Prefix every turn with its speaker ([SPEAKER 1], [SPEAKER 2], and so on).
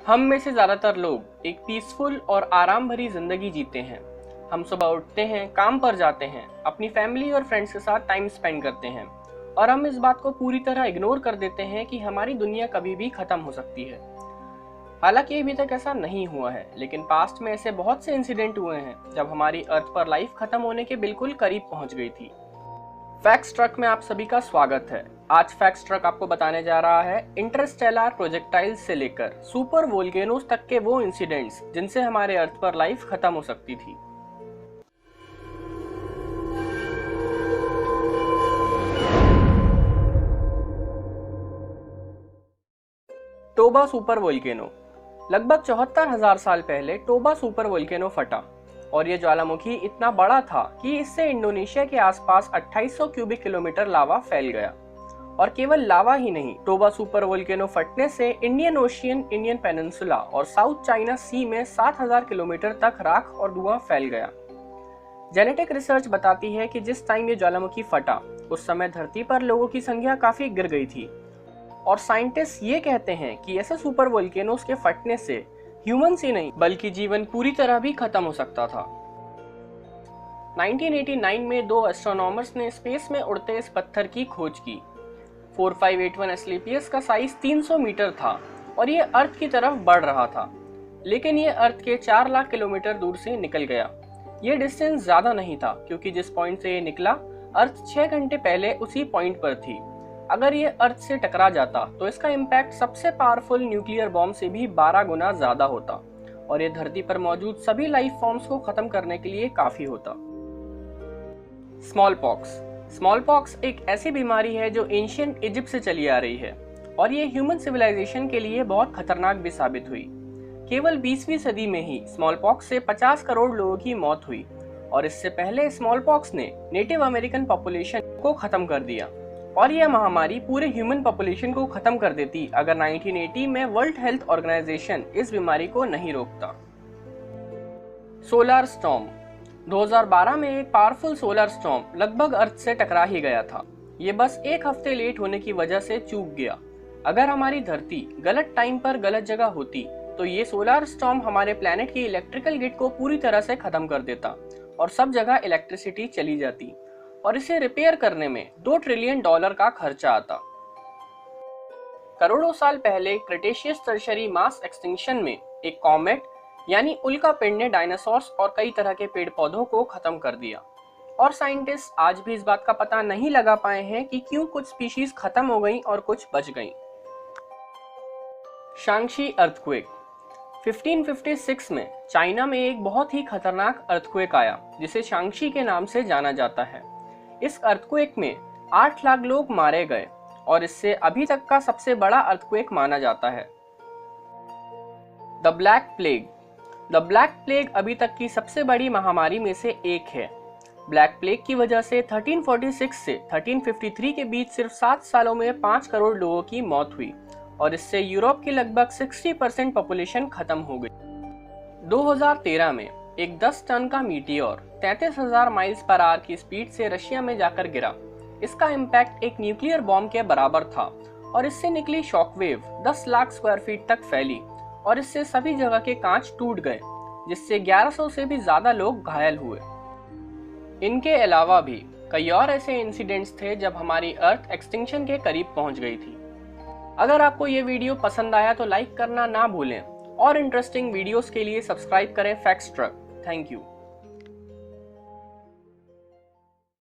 [SPEAKER 1] हम में से ज़्यादातर लोग एक पीसफुल और आराम भरी ज़िंदगी जीते हैं। हम सुबह उठते हैं, काम पर जाते हैं, अपनी फैमिली और फ्रेंड्स के साथ टाइम स्पेंड करते हैं और हम इस बात को पूरी तरह इग्नोर कर देते हैं कि हमारी दुनिया कभी भी ख़त्म हो सकती है। हालांकि अभी तक ऐसा नहीं हुआ है, लेकिन पास्ट में ऐसे बहुत से इंसिडेंट हुए हैं जब हमारी अर्थ पर लाइफ खत्म होने के बिल्कुल करीब पहुंच गई थी। फैक्ट्स ट्रक में आप सभी का स्वागत है। आज फैक्ट्स ट्रक आपको बताने जा रहा है इंटरस्टेलर प्रोजेक्टाइल्स से लेकर सुपर वोल्केनोस तक के वो इंसिडेंट्स जिनसे हमारे अर्थ पर लाइफ खत्म हो सकती थी। Toba super volcano. लगभग 74,000 साल पहले टोबा सुपर वोल्केनो फटा और ये ज्वालामुखी इतना बड़ा था कि इससे इंडोनेशिया के आसपास 2800 क्यूबिक किलोमीटर लावा फैल गया। और केवल लावा ही नहीं, टोबा सुपर वोल्केनो फटने से इंडियन ओशियन, इंडियन पेनिनसुला और साउथ चाइना सी में 7000 किलोमीटर तक राख और धुआं फैल गया। जेनेटिक रिसर्च बताती है कि जिस टाइम ये ज्वालामुखी फटा उस समय धरती पर लोगों की संख्या काफी गिर गई थी और साइंटिस्ट ये कहते हैं कि ऐसे सुपर वोल्केनोस के फटने से ह्यूमंस ही नहीं बल्कि जीवन पूरी तरह भी खत्म हो सकता था। 1989 में दो एस्ट्रोनॉमर्स ने स्पेस में उड़ते इस पत्थर की खोज की। 4581 एस्क्लेपियस का साइज 300 मीटर था और ये अर्थ की तरफ बढ़ रहा था, लेकिन ये अर्थ के 4 लाख किलोमीटर दूर से निकल गया। ये डिस्टेंस ज्यादा नहीं था क्योंकि जिस पॉइंट से ये निकला अर्थ 6 घंटे पहले उसी पॉइंट पर थी। अगर ये अर्थ से टकरा जाता तो इसका इम्पैक्ट सबसे पावरफुल न्यूक्लियर बॉम्ब से भी 12 गुना ज्यादा होता और ये धरती पर मौजूद सभी लाइफ फॉर्म्स को खत्म करने के लिए काफी होता। स्मॉल पॉक्स एक ऐसी बीमारी है जो एंशिएंट इजिप्ट से चली आ रही है और ये ह्यूमन सिविलाइजेशन के लिए बहुत खतरनाक भी साबित हुई। केवल 20वीं सदी में ही स्मॉल पॉक्स से 50 करोड़ लोगों की मौत हुई और इससे पहले स्मॉल पॉक्स ने नेटिव अमेरिकन पॉपुलेशन को खत्म कर दिया और यह महामारी पूरे ह्यूमन पॉपुलेशन को खत्म कर देती अगर 1980 में वर्ल्ड हेल्थ ऑर्गेनाइजेशन इस बीमारी को नहीं रोकता। Solar storm. 2012 में एक पावरफुल सोलर स्टॉर्म लगभग अर्थ से टकरा ही गया था। ये बस एक हफ्ते लेट होने की वजह से चूक गया। अगर हमारी धरती गलत टाइम पर गलत जगह होती तो ये सोलर स्टॉर्म हमारे प्लेनेट की इलेक्ट्रिकल ग्रिड को पूरी तरह से खत्म कर देता और सब जगह इलेक्ट्रिसिटी चली जाती और इसे रिपेयर करने में $2 ट्रिलियन का खर्चा आता। करोड़ों साल पहले क्रिटेशियस टर्शियरी मास एक्सटिंक्शन में एक कॉमेट यानी उल्का पिंड ने डायनासोर्स और कई तरह के पेड़ पौधों को खत्म कर दिया और साइंटिस्ट आज भी इस बात का पता नहीं लगा पाए हैं कि क्यों कुछ स्पीशीज खत्म हो गई और कुछ बच गई। शांगशी अर्थक्वेक। 1556 में चाइना में एक बहुत ही खतरनाक अर्थक्वेक आया जिसे शांगशी के नाम से जाना जाता है। इस अर्थक्वेक में 8 लाख लोग मारे गए और इससे अभी तक का सबसे बड़ा अर्थक्वेक माना जाता है। द ब्लैक प्लेग अभी तक की सबसे बड़ी महामारी में से एक है। ब्लैक प्लेग की वजह से 1346 से 1353 के बीच सिर्फ 7 सालों में 5 करोड़ लोगों की मौत हुई और इससे यूरोप की लगभग 60% पॉपुलेशन खत्म हो गई। 2013 में एक 10 टन का मीटियोर 33,000 माइल्स पर आवर की स्पीड से रशिया में जाकर गिरा। इसका इम्पैक्ट एक न्यूक्लियर बॉम्ब के बराबर था और इससे निकली शॉकवेव 10 लाख स्क्वायर फीट तक फैली और इससे सभी जगह के कांच टूट गए जिससे 1100 से भी ज्यादा लोग घायल हुए। इनके अलावा भी कई और ऐसे इंसिडेंट्स थे जब हमारी अर्थ एक्सटिंक्शन के करीब पहुंच गई थी। अगर आपको ये वीडियो पसंद आया तो लाइक करना ना भूलें और इंटरेस्टिंग वीडियोस के लिए सब्सक्राइब करें फैक्ट्स ट्रक। Thank you.